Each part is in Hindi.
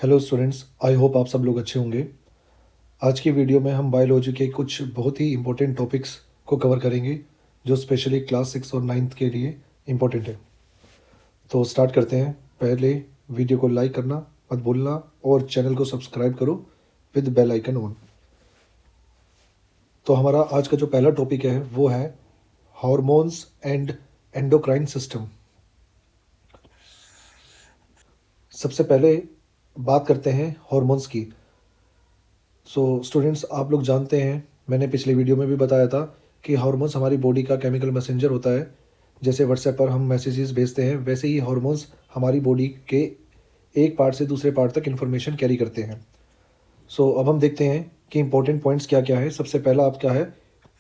हेलो स्टूडेंट्स, आई होप आप सब लोग अच्छे होंगे। आज की वीडियो में हम बायोलॉजी के कुछ बहुत ही इम्पोर्टेंट टॉपिक्स को कवर करेंगे जो स्पेशली क्लास 6 और 9th के लिए इम्पोर्टेंट है। तो स्टार्ट करते हैं। पहले वीडियो को लाइक करना मत भूलना और चैनल को सब्सक्राइब करो विद बेल आइकन ऑन। तो हमारा आज का जो पहला टॉपिक है वो है हार्मोन्स एंड एंडोक्राइन सिस्टम। सबसे पहले बात करते हैं हार्मोन्स की। स्टूडेंट्स, आप लोग जानते हैं, मैंने पिछले वीडियो में भी बताया था कि हार्मोन्स हमारी बॉडी का केमिकल मैसेंजर होता है। जैसे व्हाट्सएप पर हम मैसेजेस भेजते हैं, वैसे ही हार्मोन्स हमारी बॉडी के एक पार्ट से दूसरे पार्ट तक इन्फॉर्मेशन कैरी करते हैं। अब हम देखते हैं कि इंपॉर्टेंट पॉइंट्स क्या क्या है। सबसे पहला आपका है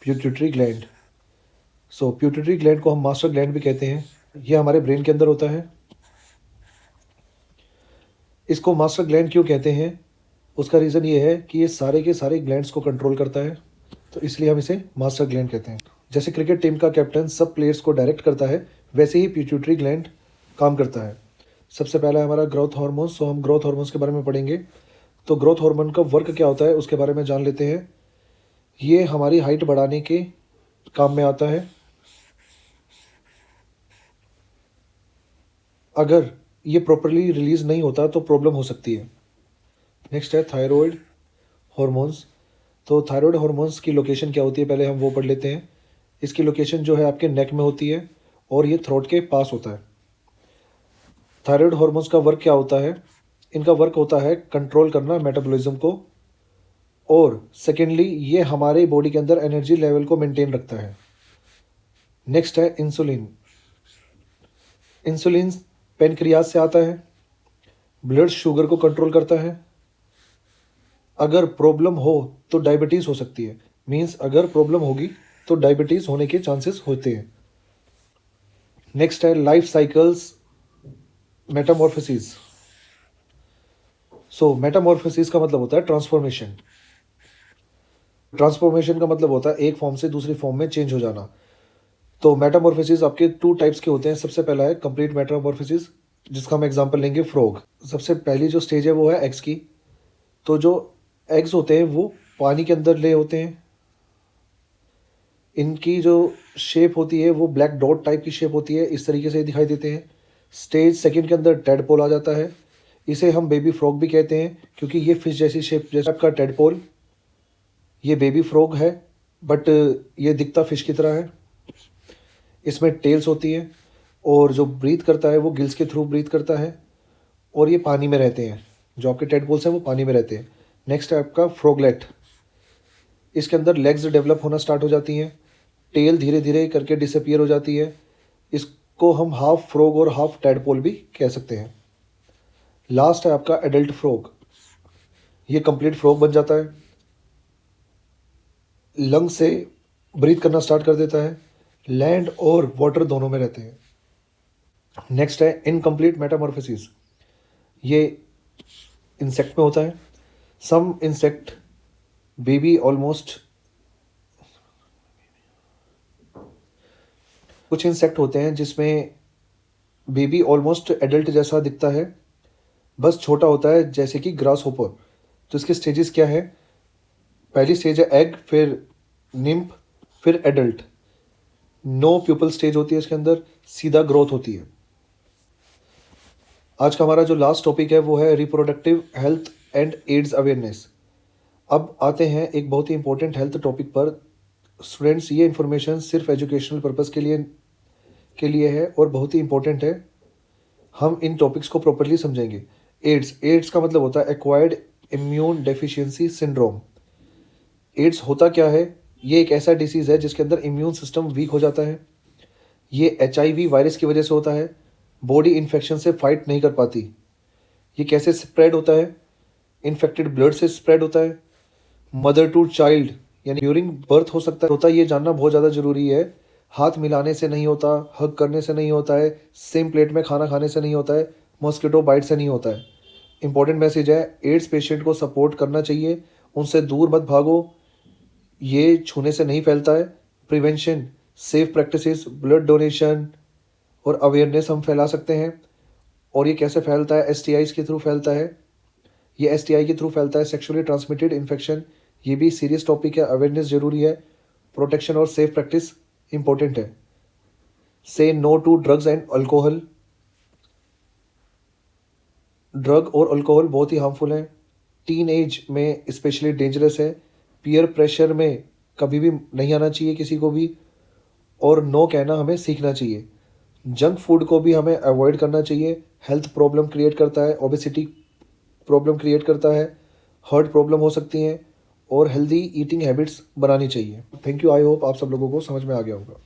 प्यूटिटरी ग्लैंड। प्यूटिटरी ग्लैंड को हम मास्टर ग्लैंड भी कहते हैं। यह हमारे ब्रेन के अंदर होता है। इसको मास्टर ग्लैंड क्यों कहते हैं? उसका रीज़न ये है कि ये सारे के सारे ग्लैंड्स को कंट्रोल करता है, तो इसलिए हम इसे मास्टर ग्लैंड कहते हैं। जैसे क्रिकेट टीम का कैप्टन सब प्लेयर्स को डायरेक्ट करता है, वैसे ही पिट्यूटरी ग्लैंड काम करता है। सबसे पहला है हमारा ग्रोथ हार्मोन्स। हम ग्रोथ हार्मोन्स के बारे में पढ़ेंगे। तो ग्रोथ हार्मोन का वर्क क्या होता है उसके बारे में जान लेते हैं। ये हमारी हाइट बढ़ाने के काम में आता है। अगर ये प्रॉपरली रिलीज नहीं होता तो प्रॉब्लम हो सकती है। नेक्स्ट है थायराइड हार्मोन्स। तो थायराइड हार्मोन्स की लोकेशन क्या होती है, पहले हम वो पढ़ लेते हैं। इसकी लोकेशन जो है आपके नेक में होती है और ये थ्रोट के पास होता है। थायराइड हार्मोन्स का वर्क क्या होता है? इनका वर्क होता है कंट्रोल करना मेटाबॉलिज्म को, और सेकेंडली ये हमारे बॉडी के अंदर एनर्जी लेवल को मेंटेन रखता है। नेक्स्ट है इंसुलिन। इंसुलिन पेनक्रियाज से आता है, ब्लड शुगर को कंट्रोल करता है। अगर प्रॉब्लम हो तो डायबिटीज़ हो सकती है। मीन्स अगर प्रॉब्लम होगी तो डायबिटीज़ होने के चांसेस होते हैं। नेक्स्ट है लाइफ साइकिल्स मेटामॉर्फोसिस। मेटामॉर्फोसिस का मतलब होता है ट्रांसफॉर्मेशन। ट्रांसफॉर्मेशन का मतलब होता है एक फॉर्म से दूसरी फॉर्म में चेंज हो जाना। तो मेटामॉर्फोसिस आपके 2 टाइप्स के होते हैं। सबसे पहला है कंप्लीट मेटामॉर्फोसिस, जिसका हम एग्जांपल लेंगे फ्रॉग। सबसे पहली जो स्टेज है वो है एग्स की। तो जो एग्स होते हैं वो पानी के अंदर ले होते हैं। इनकी जो शेप होती है वो ब्लैक डॉट टाइप की शेप होती है, इस तरीके से दिखाई देते हैं। स्टेज सेकंड के अंदर टेडपोल आ जाता है। इसे हम बेबी फ्रॉग भी कहते हैं क्योंकि ये फिश जैसी शेप, जैसा आपका टेडपोल, ये बेबी फ्रॉग है, बट ये दिखता फिश की तरह है। इसमें टेल्स होती है और जो ब्रीथ करता है वो गिल्स के थ्रू ब्रीथ करता है, और ये पानी में रहते हैं। जो आपके टेडपोल्स हैं वो पानी में रहते हैं। नेक्स्ट है आपका फ्रॉगलेट। इसके अंदर लेग्स डेवलप होना स्टार्ट हो जाती हैं, टेल धीरे धीरे करके डिसअपियर हो जाती है। इसको हम हाफ फ्रॉग और हाफ टेडपोल भी कह सकते हैं। लास्ट है आपका एडल्ट फ्रॉग। ये कंप्लीट फ्रॉग बन जाता है, लंग से ब्रीथ करना स्टार्ट कर देता है, लैंड और वाटर दोनों में रहते हैं। नेक्स्ट है इनकम्प्लीट मेटामॉर्फोसिस। ये इंसेक्ट में होता है। सम इंसेक्ट बेबी ऑलमोस्ट, कुछ इंसेक्ट होते हैं जिसमें बेबी ऑलमोस्ट एडल्ट जैसा दिखता है, बस छोटा होता है, जैसे कि ग्रास होपर। तो इसके स्टेजेस क्या है? पहली स्टेज है एग, फिर निम्फ, फिर एडल्ट। नो प्यूपल स्टेज होती है इसके अंदर, सीधा ग्रोथ होती है। आज का हमारा जो लास्ट टॉपिक है वो है reproductive health and AIDS awareness. अब आते हैं एक बहुत ही इंपॉर्टेंट हेल्थ टॉपिक पर। स्टूडेंट्स, ये इन्फॉर्मेशन सिर्फ एजुकेशनल पर्पज़ के लिए है और बहुत ही इंपॉर्टेंट है। हम इन टॉपिक्स को प्रॉपरली समझेंगे। एड्स का मतलब होता है acquired immune deficiency syndrome. AIDS होता क्या है? ये एक ऐसा डिसीज़ है जिसके अंदर इम्यून सिस्टम वीक हो जाता है। ये HIV वायरस की वजह से होता है। बॉडी इन्फेक्शन से फाइट नहीं कर पाती। ये कैसे स्प्रेड होता है? इन्फेक्टेड ब्लड से स्प्रेड होता है। मदर टू चाइल्ड यानी ड्यूरिंग बर्थ हो सकता है। ये जानना बहुत ज़्यादा ज़रूरी है। हाथ मिलाने से नहीं होता, हग करने से नहीं होता है, सेम प्लेट में खाना खाने से नहीं होता है, मॉस्किटो बाइट से नहीं होता है। इंपॉर्टेंट मैसेज है, एड्स पेशेंट को सपोर्ट करना चाहिए, उनसे दूर मत भागो। ये छूने से नहीं फैलता है। Prevention, safe practices, blood donation और अवेयरनेस हम फैला सकते हैं। और ये कैसे फैलता है? STIs के थ्रू फैलता है। ये एसटीआई के थ्रू फैलता है। सेक्सुअली ट्रांसमिटेड इन्फेक्शन, ये भी सीरियस टॉपिक है, अवेयरनेस जरूरी है। प्रोटेक्शन और सेफ प्रैक्टिस इंपॉर्टेंट है। Say no to drugs and alcohol. Drug और अल्कोहल बहुत ही हार्मफुल हैं, टीन एज में स्पेशली डेंजरस है। पीयर प्रेशर में कभी भी नहीं आना चाहिए किसी को भी, और नो कहना हमें सीखना चाहिए। जंक फूड को भी हमें अवॉइड करना चाहिए, हेल्थ प्रॉब्लम क्रिएट करता है, ओबेसिटी प्रॉब्लम क्रिएट करता है, हार्ट प्रॉब्लम हो सकती हैं, और हेल्दी ईटिंग हैबिट्स बनानी चाहिए। थैंक यू, आई होप आप सब लोगों को समझ में आ गया होगा।